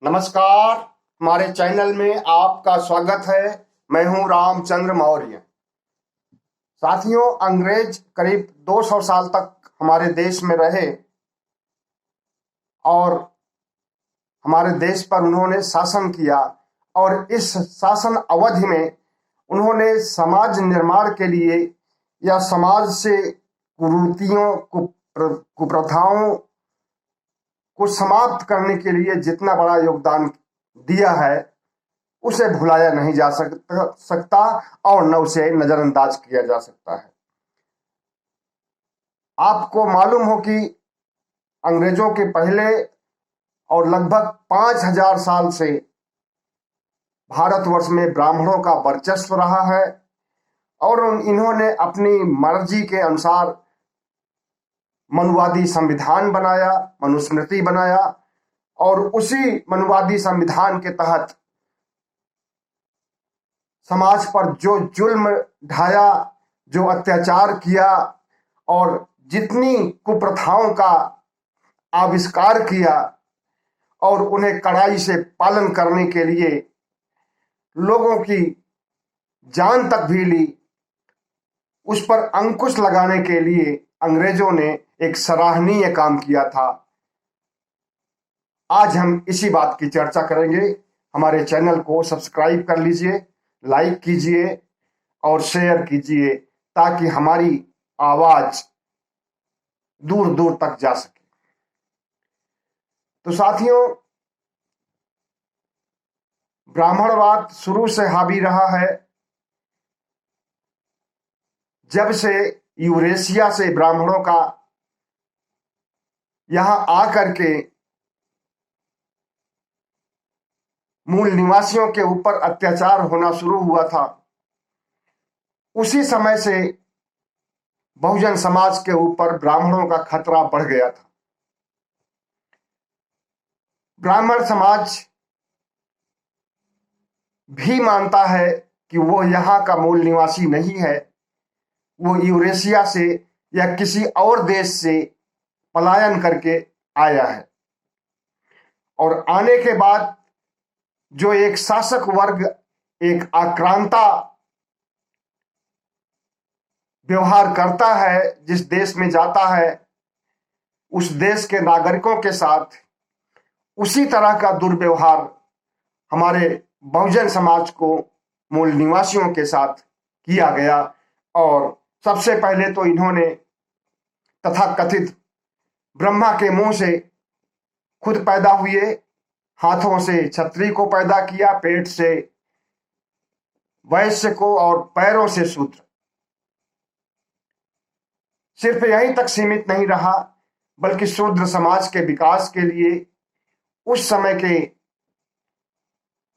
नमस्कार। हमारे चैनल में आपका स्वागत है। मैं हूं रामचंद्र मौर्य। साथियों, अंग्रेज करीब 200 साल तक हमारे देश में रहे और हमारे देश पर उन्होंने शासन किया। और इस शासन अवधि में उन्होंने समाज निर्माण के लिए या समाज से कुरीतियों कुप्रथाओं को समाप्त करने के लिए जितना बड़ा योगदान दिया है उसे भुलाया नहीं जा सकता और न उसे नजरअंदाज किया जा सकता है। आपको मालूम हो कि अंग्रेजों के पहले और लगभग 5000 साल से भारतवर्ष में ब्राह्मणों का वर्चस्व रहा है और इन्होंने अपनी मर्जी के अनुसार मनुवादी संविधान बनाया, मनुस्मृति बनाया और उसी मनुवादी संविधान के तहत समाज पर जो जुल्म ढाया, जो अत्याचार किया और जितनी कुप्रथाओं का आविष्कार किया और उन्हें कड़ाई से पालन करने के लिए लोगों की जान तक भी ली, उस पर अंकुश लगाने के लिए अंग्रेजों ने एक सराहनीय काम किया था। आज हम इसी बात की चर्चा करेंगे। हमारे चैनल को सब्सक्राइब कर लीजिए, लाइक कीजिए और शेयर कीजिए ताकि हमारी आवाज दूर दूर तक जा सके। तो साथियों, ब्राह्मणवाद शुरू से हावी रहा है। जब से यूरेशिया से ब्राह्मणों का यहां आकर के मूल निवासियों के ऊपर अत्याचार होना शुरू हुआ था, उसी समय से बहुजन समाज के ऊपर ब्राह्मणों का खतरा बढ़ गया था। ब्राह्मण समाज भी मानता है कि वो यहाँ का मूल निवासी नहीं है, वो यूरेशिया से या किसी और देश से पलायन करके आया है और आने के बाद जो एक शासक वर्ग एक आक्रांता व्यवहार करता है, जिस देश में जाता है उस देश के नागरिकों के साथ उसी तरह का दुर्व्यवहार हमारे बहुजन समाज को मूल निवासियों के साथ किया गया। और सबसे पहले तो इन्होंने तथाकथित ब्रह्मा के मुंह से खुद पैदा हुए, हाथों से क्षत्रिय को पैदा किया, पेट से वैश्य को और पैरों से शूद्र। सिर्फ यहीं तक सीमित नहीं रहा, बल्कि शूद्र समाज के विकास के लिए उस समय के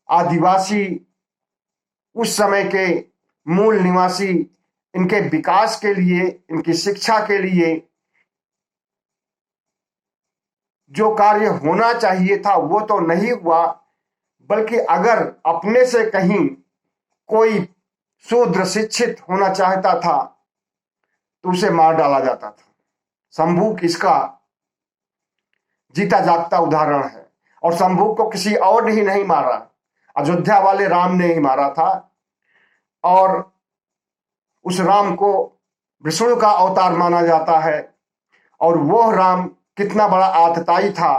आदिवासी, उस समय के मूल निवासी, इनके विकास के लिए, इनकी शिक्षा के लिए जो कार्य होना चाहिए था वो तो नहीं हुआ, बल्कि अगर अपने से कहीं कोई शूद्र शिक्षित होना चाहता था तो उसे मार डाला जाता था। शंभूक इसका जीता जागता उदाहरण है। और शंभूक को किसी और ने ही नहीं मारा, अयोध्या वाले राम ने ही मारा था। और उस राम को विष्णु का अवतार माना जाता है और वह राम कितना बड़ा आतताई था,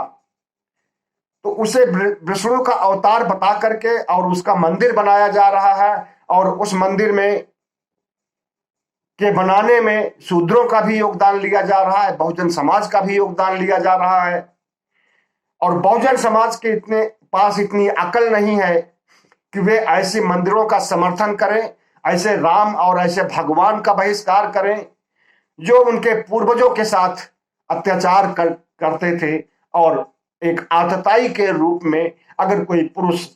तो उसे विष्णु का अवतार बता करके और उसका मंदिर बनाया जा रहा है और उस मंदिर में के बनाने में शूद्रों का भी योगदान लिया जा रहा है, बहुजन समाज का भी योगदान लिया जा रहा है। और बहुजन समाज के पास इतनी अकल नहीं है कि वे ऐसे मंदिरों का समर्थन करें, ऐसे राम और ऐसे भगवान का बहिष्कार करें जो उनके पूर्वजों के साथ अत्याचार करते थे। और एक आतताई के रूप में अगर कोई पुरुष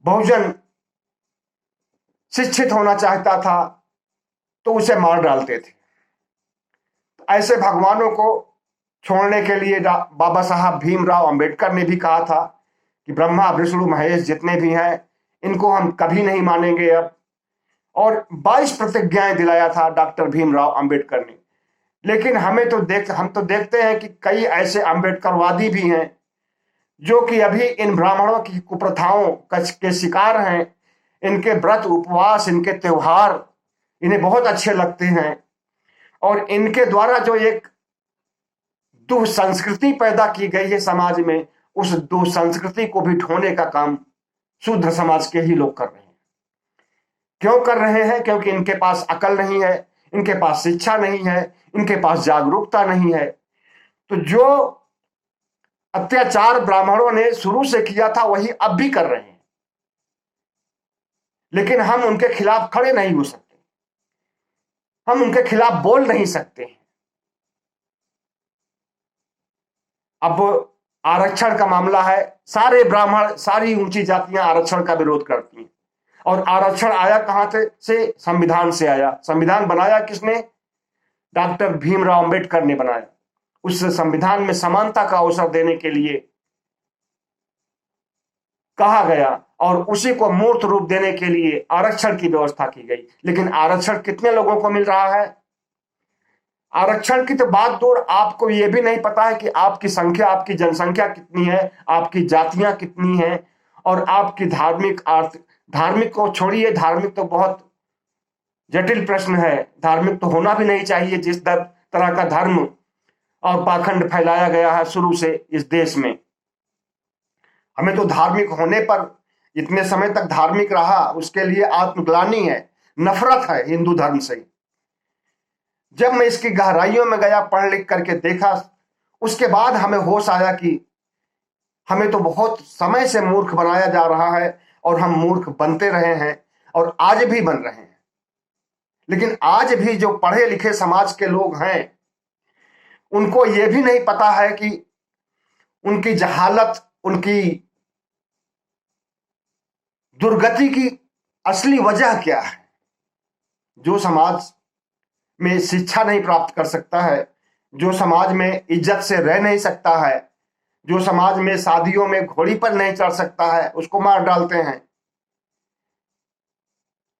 बहुजन शिक्षित होना चाहता था तो उसे मार डालते थे। ऐसे भगवानों को छोड़ने के लिए बाबा साहब भीमराव अंबेडकर ने भी कहा था कि ब्रह्मा विष्णु महेश जितने भी हैं इनको हम कभी नहीं मानेंगे अब। और 22 प्रतिज्ञाएं दिलाया था डॉक्टर भीमराव अंबेडकर ने। लेकिन हम तो देखते हैं कि कई ऐसे अंबेडकरवादी भी हैं जो कि अभी इन ब्राह्मणों की कुप्रथाओं के शिकार हैं। इनके व्रत उपवास, इनके त्योहार इन्हें बहुत अच्छे लगते हैं, और इनके द्वारा जो एक दुसंस्कृति पैदा की गई है समाज में, उस दुसंस्कृति को भी ढोने का काम शूद्र समाज के ही लोग कर रहे हैं। क्यों कर रहे हैं? क्योंकि इनके पास अकल नहीं है, इनके पास शिक्षा नहीं है, इनके पास जागरूकता नहीं है। तो जो अत्याचार ब्राह्मणों ने शुरू से किया था वही अब भी कर रहे हैं, लेकिन हम उनके खिलाफ खड़े नहीं हो सकते, हम उनके खिलाफ बोल नहीं सकते हैं। अब आरक्षण का मामला है, सारे ब्राह्मण, सारी ऊंची जातियां आरक्षण का विरोध करती हैं। और आरक्षण आया कहां से? संविधान से आया। संविधान बनाया किसने? डॉक्टर भीमराव अंबेडकर ने बनाया। उस संविधान में समानता का अवसर देने के लिए कहा गया, और उसी को मूर्त रूप देने के लिए आरक्षण की व्यवस्था की गई। लेकिन आरक्षण कितने लोगों को मिल रहा है? आरक्षण की तो बात दूर, आपको यह भी नहीं पता है कि आपकी संख्या, आपकी जनसंख्या कितनी है, आपकी जातियां कितनी हैं, और आपकी धार्मिक को छोड़िए, धार्मिक तो बहुत जटिल प्रश्न है। धार्मिक तो होना भी नहीं चाहिए, जिस तरह का धर्म और पाखंड फैलाया गया है शुरू से इस देश में। हमें तो धार्मिक होने पर, इतने समय तक धार्मिक रहा, उसके लिए आत्मग्लानि है, नफरत है हिंदू धर्म से। जब मैं इसकी गहराइयों में गया, पढ़ लिख करके देखा, उसके बाद हमें होश आया कि हमें तो बहुत समय से मूर्ख बनाया जा रहा है, और हम मूर्ख बनते रहे हैं, और आज भी बन रहे हैं। लेकिन आज भी जो पढ़े लिखे समाज के लोग हैं, उनको यह भी नहीं पता है कि उनकी जहालत, उनकी दुर्गति की असली वजह क्या है। जो समाज में शिक्षा नहीं प्राप्त कर सकता है, जो समाज में इज्जत से रह नहीं सकता है, जो समाज में शादियों में घोड़ी पर नहीं चढ़ सकता है, उसको मार डालते हैं।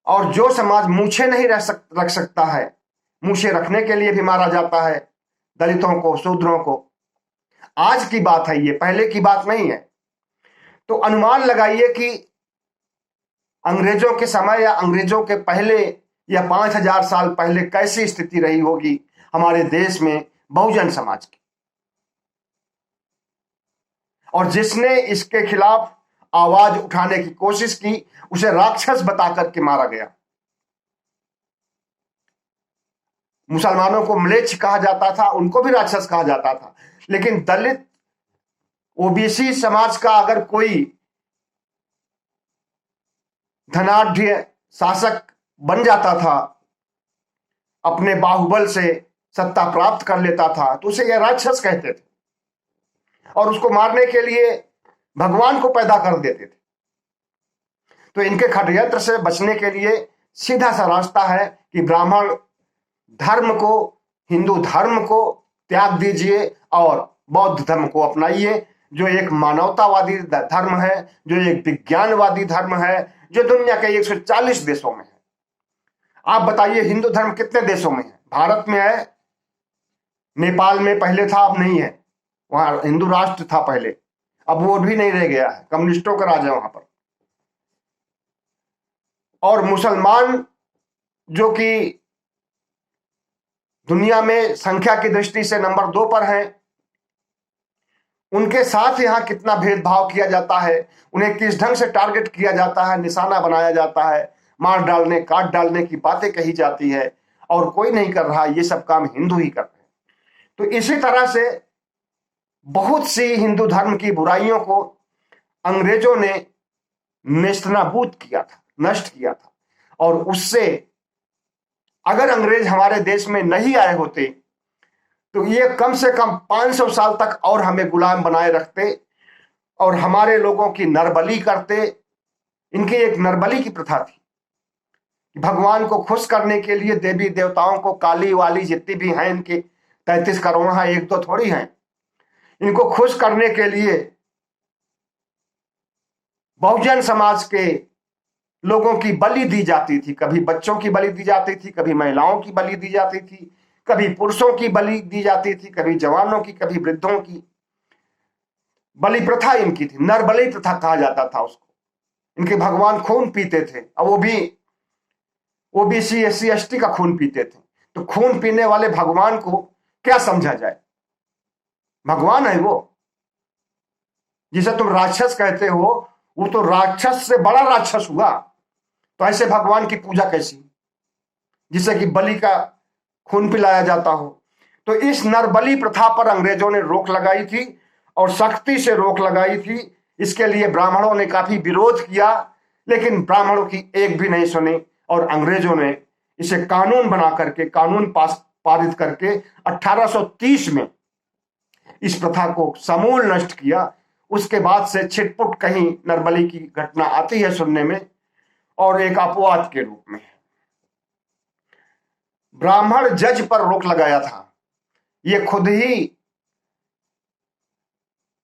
और जो समाज मूछे नहीं रख सकता है, मूछे रखने के लिए भी मारा जाता है दलितों को, शूद्रों को। आज की बात है ये, पहले की बात नहीं है। तो अनुमान लगाइए कि अंग्रेजों के समय या अंग्रेजों के पहले या 5000 साल पहले कैसी स्थिति रही होगी हमारे देश में बहुजन समाज की। और जिसने इसके खिलाफ आवाज उठाने की कोशिश की, उसे राक्षस बता करके मारा गया। मुसलमानों को म्लेच्छ कहा जाता था, उनको भी राक्षस कहा जाता था। लेकिन दलित, ओबीसी समाज का अगर कोई धनाढ़ शासक बन जाता था, अपने बाहुबल से सत्ता प्राप्त कर लेता था, तो उसे यह राक्षस कहते थे, और उसको मारने के लिए भगवान को पैदा कर देते थे। तो इनके षड्यंत्र से बचने के लिए सीधा सा रास्ता है कि ब्राह्मण धर्म को, हिंदू धर्म को त्याग दीजिए और बौद्ध धर्म को अपनाइए, जो एक मानवतावादी धर्म है, जो एक विज्ञानवादी धर्म है, जो दुनिया के 140 देशों में है। आप बताइए हिंदू धर्म कितने देशों में है? भारत में है, नेपाल में पहले था, अब नहीं है। वहां हिंदू राष्ट्र था पहले, अब वो भी नहीं रह गया है, कम्युनिस्टों का राज है वहां पर। और मुसलमान जो कि दुनिया में संख्या की दृष्टि से नंबर 2 पर हैं, उनके साथ यहां कितना भेदभाव किया जाता है, उन्हें किस ढंग से टारगेट किया जाता है, निशाना बनाया जाता है, मार डालने, काट डालने की बातें कही जाती है, और कोई नहीं कर रहा। ये सब काम हिंदू ही कर रहे हैं। तो इसी तरह से बहुत सी हिंदू धर्म की बुराइयों को अंग्रेजों ने नेस्तनाबूद किया था, नष्ट किया था। और उससे अगर अंग्रेज हमारे देश में नहीं आए होते, तो ये कम से कम 500 साल तक और हमें गुलाम बनाए रखते, और हमारे लोगों की नरबली करते। इनकी एक नरबली की प्रथा थी, भगवान को खुश करने के लिए देवी देवताओं को, काली वाली जितनी भी हैं, इनके 33 करोड़ हैं, एक तो थोड़ी हैं, इनको खुश करने के लिए बहुजन समाज के लोगों की बलि दी जाती थी। कभी बच्चों की बलि दी जाती थी, कभी महिलाओं की बलि दी जाती थी, कभी पुरुषों की बलि दी जाती थी, कभी जवानों की, कभी वृद्धों की। बलि प्रथा इनकी थी, नर बलि प्रथा कहा जाता था उसको। इनके भगवान खून पीते थे, और वो भी ओबीसी एससी एसटी का खून पीते थे। तो खून पीने वाले भगवान को क्या समझा जाए? भगवान है वो? जिसे तुम राक्षस कहते हो, वो तो राक्षस से बड़ा राक्षस हुआ। तो ऐसे भगवान की पूजा कैसी, जिसे कि बलि का खून पिलाया जाता हो? तो इस नरबलि प्रथा पर अंग्रेजों ने रोक लगाई थी, और सख्ती से रोक लगाई थी। इसके लिए ब्राह्मणों ने काफी विरोध किया, लेकिन ब्राह्मणों की एक भी नहीं सुनी, और अंग्रेजों ने इसे कानून बना करके, कानून पारित करके 1830 में इस प्रथा को समूल नष्ट किया। उसके बाद से छिटपुट कहीं नरबलि की घटना आती है सुनने में, और एक अपवाद के रूप में। ब्राह्मण जज पर रोक लगाया था, ये खुद ही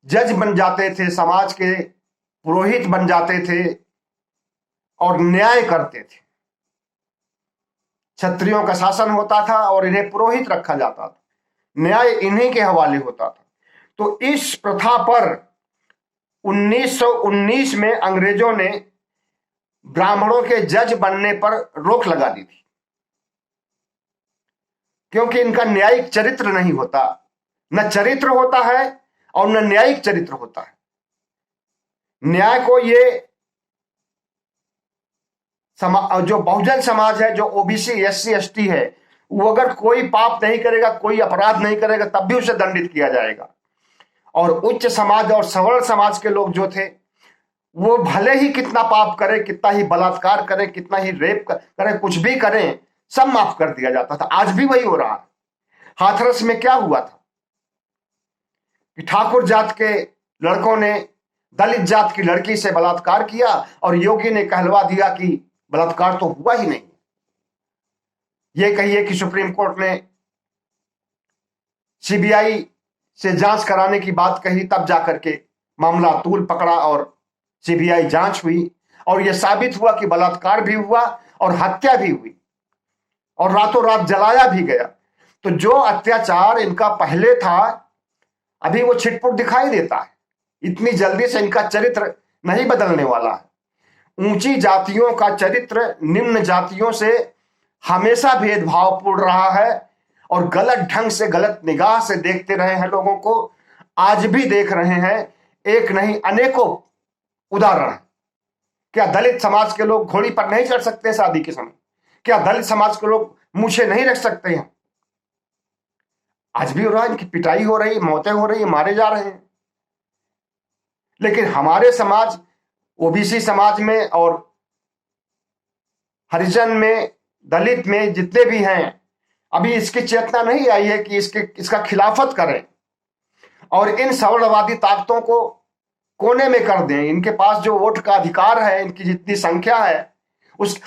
जज बन जाते थे, समाज के पुरोहित बन जाते थे और न्याय करते थे। क्षत्रियों का शासन होता था और इन्हें पुरोहित रखा जाता था, न्याय इन्हीं के हवाले होता था। तो इस प्रथा पर 1919 में अंग्रेजों ने ब्राह्मणों के जज बनने पर रोक लगा दी थी, क्योंकि इनका न्यायिक चरित्र नहीं होता, न चरित्र होता है और न न्यायिक चरित्र होता है। न्याय को ये जो बहुजन समाज है, जो ओबीसी एससी एसटी है, वो अगर कोई पाप नहीं करेगा, कोई अपराध नहीं करेगा, तब भी उसे दंडित किया जाएगा। और उच्च समाज और सवर्ण समाज के लोग जो थे, वो भले ही कितना पाप करे, कितना ही बलात्कार करे, कितना ही रेप करे, कुछ भी करें, सब माफ कर दिया जाता था। आज भी वही हो रहा है। हाथरस में क्या हुआ था कि ठाकुर जात के लड़कों ने दलित जात की लड़की से बलात्कार किया, और योगी ने कहलवा दिया कि बलात्कार तो हुआ ही नहीं। ये कहिए कि सुप्रीम कोर्ट ने सीबीआई से जांच कराने की बात कही, तब जाकर के मामला तूल पकड़ा और सीबीआई जांच हुई, और यह साबित हुआ कि बलात्कार भी हुआ और हत्या भी हुई, और रातों रात जलाया भी गया। तो जो अत्याचार इनका पहले था, अभी वो छिटपुट दिखाई देता है। इतनी जल्दी से इनका चरित्र नहीं बदलने वाला है। ऊंची जातियों का चरित्र निम्न जातियों से हमेशा भेदभावपूर्ण रहा है, और गलत ढंग से, गलत निगाह से देखते रहे हैं लोगों को, आज भी देख रहे हैं। एक नहीं अनेकों उदाहरण है। क्या दलित समाज के लोग घोड़ी पर नहीं चढ़ सकते शादी के समय? क्या दलित समाज के लोग मूछें नहीं रख सकते हैं? आज भी हो रहा है, इनकी पिटाई हो रही, मौतें हो रही, मारे जा रहे हैं। लेकिन हमारे समाज, ओबीसी समाज में और हरिजन में, दलित में जितने भी हैं, अभी इसकी चेतना नहीं आई है कि इसका खिलाफत करें और इन सवर्णवादी ताकतों को कोने में कर दें। इनके पास जो वोट का अधिकार है, इनकी जितनी संख्या है,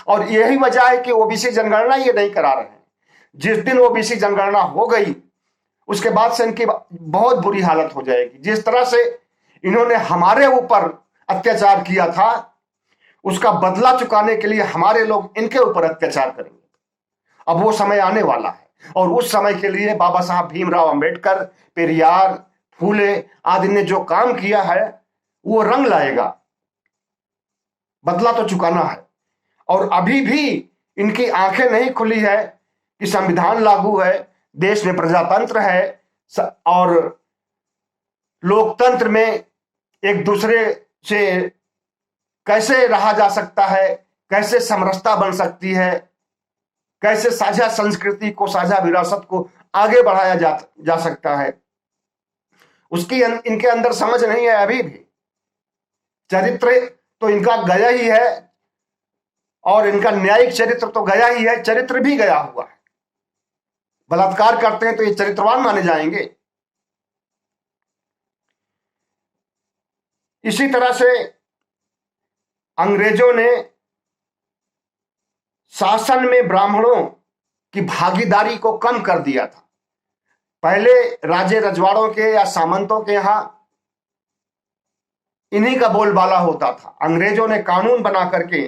और यही वजह है कि ओबीसी जनगणना ये नहीं करा रहे हैं। जिस दिन ओबीसी जनगणना हो गई, उसके बाद से इनकी बहुत बुरी हालत हो जाएगी। जिस तरह से इन्होंने हमारे ऊपर अत्याचार किया था, उसका बदला चुकाने के लिए हमारे लोग इनके ऊपर अत्याचार करेंगे। अब वो समय आने वाला है, और उस समय के लिए बाबा साहब भीमराव अंबेडकर, पेरियार, फूले आदि ने जो काम किया है, वो रंग लाएगा। बदला तो चुकाना है। और अभी भी इनकी आंखें नहीं खुली है कि संविधान लागू है, देश में प्रजातंत्र है, और लोकतंत्र में एक दूसरे से कैसे रहा जा सकता है, कैसे समरसता बन सकती है, कैसे साझा संस्कृति को, साझा विरासत को आगे बढ़ाया जा सकता है। उसकी इनके अंदर समझ नहीं है अभी भी। चरित्र तो इनका गया ही है, और इनका न्यायिक चरित्र तो गया ही है, चरित्र भी गया हुआ है। बलात्कार करते हैं तो ये चरित्रवान माने जाएंगे। इसी तरह से अंग्रेजों ने शासन में ब्राह्मणों की भागीदारी को कम कर दिया था। पहले राजे रजवाड़ों के या सामंतों के यहां इन्हीं का बोलबाला होता था। अंग्रेजों ने कानून बना करके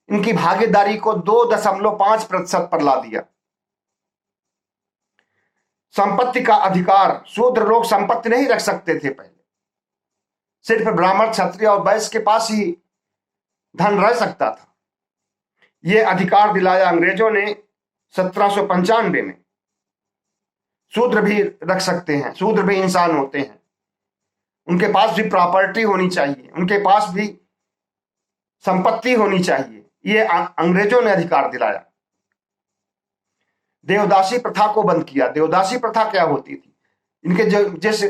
इनकी भागीदारी को 2.5% पर ला दिया। संपत्ति का अधिकार, शूद्र लोग संपत्ति नहीं रख सकते थे पहले, सिर्फ ब्राह्मण, क्षत्रिय और वैश्य के पास ही धन रह सकता था। ये अधिकार दिलाया अंग्रेजों ने 1795 में। शूद्र भी रख सकते हैं, शूद्र भी इंसान होते हैं, उनके पास भी प्रॉपर्टी होनी चाहिए, उनके पास भी संपत्ति होनी चाहिए। ये अंग्रेजों ने अधिकार दिलाया। देवदासी प्रथा को बंद किया। देवदासी प्रथा क्या होती थी? इनके जो जिस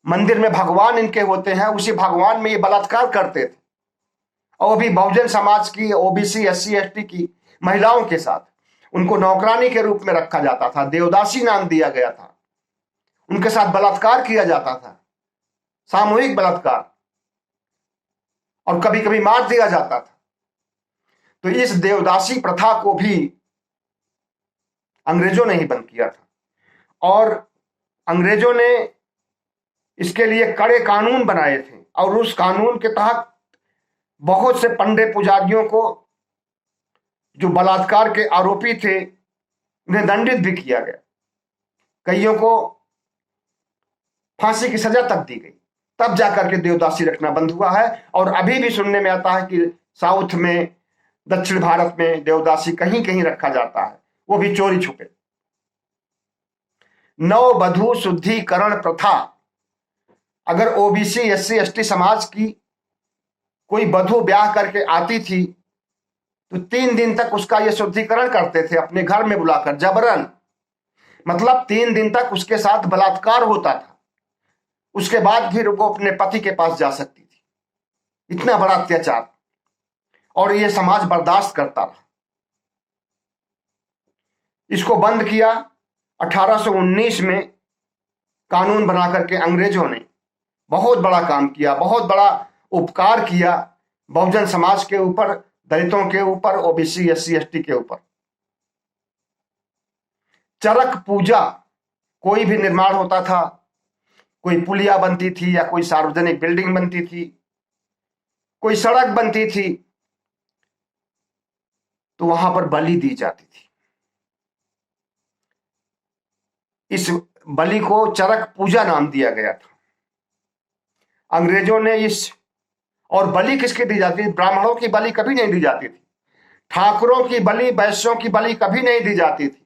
मंदिर में भगवान इनके होते हैं, उसी भगवान में ये बलात्कार करते थे, और अभी बहुजन समाज की, ओबीसी, एससी, एसटी की महिलाओं के साथ उनको नौकरानी के रूप में रखा जाता था, देवदासी नाम दिया गया था, उनके साथ बलात्कार किया जाता था, सामूहिक बलात्कार, और कभी कभी मार दिया जाता था। तो इस देवदासी प्रथा को भी अंग्रेजों ने ही बंद किया था, और अंग्रेजों ने इसके लिए कड़े कानून बनाए थे, और उस कानून के तहत बहुत से पंडे पुजारियों को, जो बलात्कार के आरोपी थे, उन्हें दंडित भी किया गया। कईयों को फांसी की सजा तक दी गई। तब जाकर के देवदासी रखना बंद हुआ है। और अभी भी सुनने में आता है कि साउथ में, दक्षिण भारत में देवदासी कहीं कहीं रखा जाता है, वो भी चोरी छुपे। नववधू शुद्धिकरण प्रथा। अगर ओबीसी, एससी, एसटी समाज की कोई वधू ब्याह करके आती थी तो 3 दिन तक उसका ये शुद्धिकरण करते थे, अपने घर में बुलाकर जबरन। मतलब 3 दिन तक उसके साथ बलात्कार होता था, उसके बाद फिर वो अपने पति के पास जा सकती थी। इतना बड़ा अत्याचार, और ये समाज बर्दाश्त करता रहा। इसको बंद किया 1819 में। कानून बना करके अंग्रेजों ने बहुत बड़ा काम किया, बहुत बड़ा उपकार किया बहुजन समाज के ऊपर, दलितों के ऊपर, ओबीसी, एससी, एसटी के ऊपर। चरक पूजा, कोई भी निर्माण होता था, कोई पुलिया बनती थी या कोई सार्वजनिक बिल्डिंग बनती थी, कोई सड़क बनती थी, तो वहां पर बलि दी जाती थी। इस बलि को चरक पूजा नाम दिया गया था। अंग्रेजों ने इस, और बलि किसकी दी जाती थी? ब्राह्मणों की बलि कभी नहीं दी जाती थी, ठाकुरों की बलि, वैश्यों की बलि कभी नहीं दी जाती थी।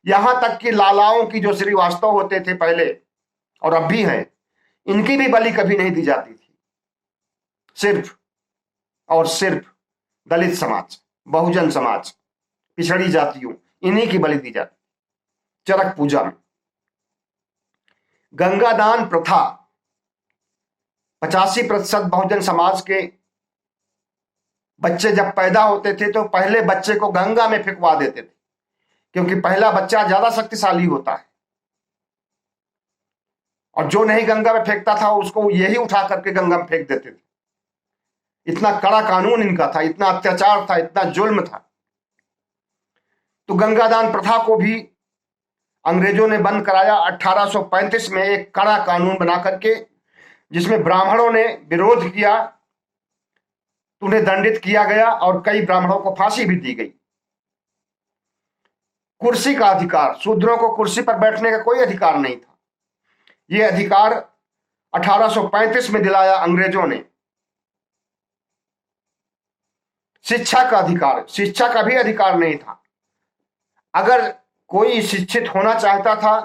यहां तक कि लालाओं की, जो श्रीवास्तव होते थे पहले और अब भी हैं, इनकी भी बलि कभी नहीं दी जाती थी। सिर्फ और सिर्फ दलित समाज, बहुजन समाज, पिछड़ी जातियों, इन्हीं की बलि दी जाती चरक पूजा में। गंगादान प्रथा। 85% बहुजन समाज के बच्चे जब पैदा होते थे तो पहले बच्चे को गंगा में फेंकवा देते थे, क्योंकि पहला बच्चा ज्यादा शक्तिशाली होता है, और जो नहीं गंगा में फेंकता था उसको यही उठा करके गंगा में फेंक देते थे। इतना कड़ा कानून इनका था, इतना अत्याचार था, इतना जुल्म था। तो गंगादान प्रथा को भी अंग्रेजों ने बंद कराया 1835 में, एक कड़ा कानून बना करके, जिसमें ब्राह्मणों ने विरोध किया तो उन्हें दंडित किया गया, और कई ब्राह्मणों को फांसी भी दी गई। कुर्सी का अधिकार। शूद्रों को कुर्सी पर बैठने का कोई अधिकार नहीं था। यह अधिकार 1835 में दिलाया अंग्रेजों ने। शिक्षा का अधिकार। शिक्षा का भी अधिकार नहीं था। अगर कोई शिक्षित होना चाहता था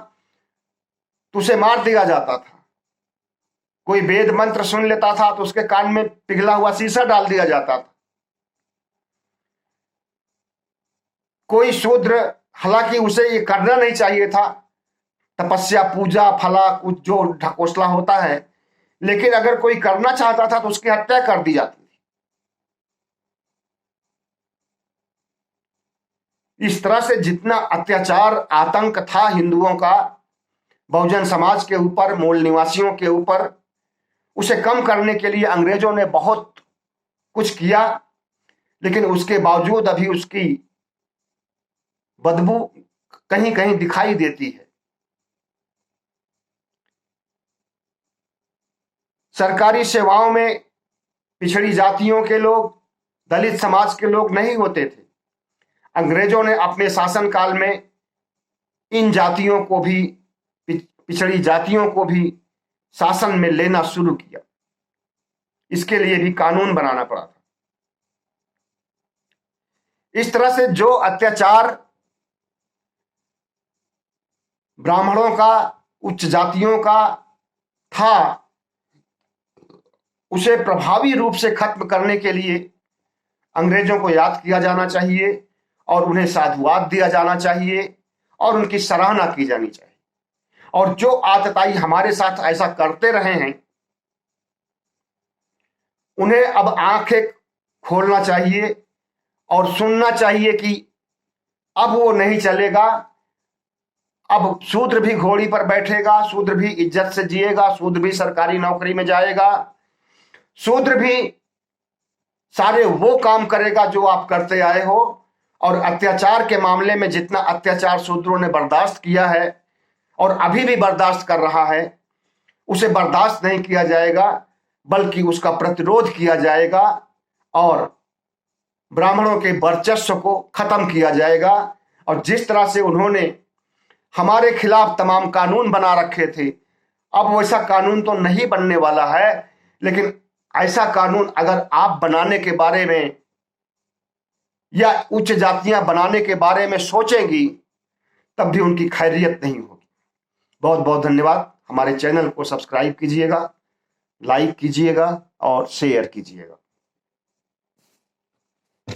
तो उसे मार दिया जाता था। कोई वेद मंत्र सुन लेता था तो उसके कान में पिघला हुआ शीशा डाल दिया जाता था। कोई शूद्र, हालांकि उसे ये करना नहीं चाहिए था, तपस्या, पूजा, फला, कुछ जो ढकोसला होता है, लेकिन अगर कोई करना चाहता था तो उसकी हत्या कर दी जाती थी। इस तरह से जितना अत्याचार, आतंक था हिंदुओं का बहुजन समाज के ऊपर, मूल निवासियों के ऊपर, उसे कम करने के लिए अंग्रेजों ने बहुत कुछ किया, लेकिन उसके बावजूद अभी उसकी बदबू कहीं कहीं दिखाई देती है। सरकारी सेवाओं में पिछड़ी जातियों के लोग, दलित समाज के लोग नहीं होते थे। अंग्रेजों ने अपने शासनकाल में इन जातियों को भी, पिछड़ी जातियों को भी शासन में लेना शुरू किया। इसके लिए भी कानून बनाना पड़ा था। इस तरह से जो अत्याचार ब्राह्मणों का, उच्च जातियों का था, उसे प्रभावी रूप से खत्म करने के लिए अंग्रेजों को याद किया जाना चाहिए और उन्हें साधुवाद दिया जाना चाहिए और उनकी सराहना की जानी चाहिए। और जो आतताई हमारे साथ ऐसा करते रहे हैं, उन्हें अब आंखें खोलना चाहिए और सुनना चाहिए कि अब वो नहीं चलेगा। अब शूद्र भी घोड़ी पर बैठेगा, शूद्र भी इज्जत से जिएगा, शूद्र भी सरकारी नौकरी में जाएगा, शूद्र भी सारे वो काम करेगा जो आप करते आए हो। और अत्याचार के मामले में जितना अत्याचार शूद्रों ने बर्दाश्त किया है और अभी भी बर्दाश्त कर रहा है, उसे बर्दाश्त नहीं किया जाएगा, बल्कि उसका प्रतिरोध किया जाएगा और ब्राह्मणों के वर्चस्व को खत्म किया जाएगा। और जिस तरह से उन्होंने हमारे खिलाफ तमाम कानून बना रखे थे, अब वैसा कानून तो नहीं बनने वाला है, लेकिन ऐसा कानून अगर आप बनाने के बारे में या उच्च जातियां बनाने के बारे में सोचेंगी, तब भी उनकी खैरियत नहीं होगी। बहुत बहुत धन्यवाद। हमारे चैनल को सब्सक्राइब कीजिएगा, लाइक कीजिएगा और शेयर कीजिएगा।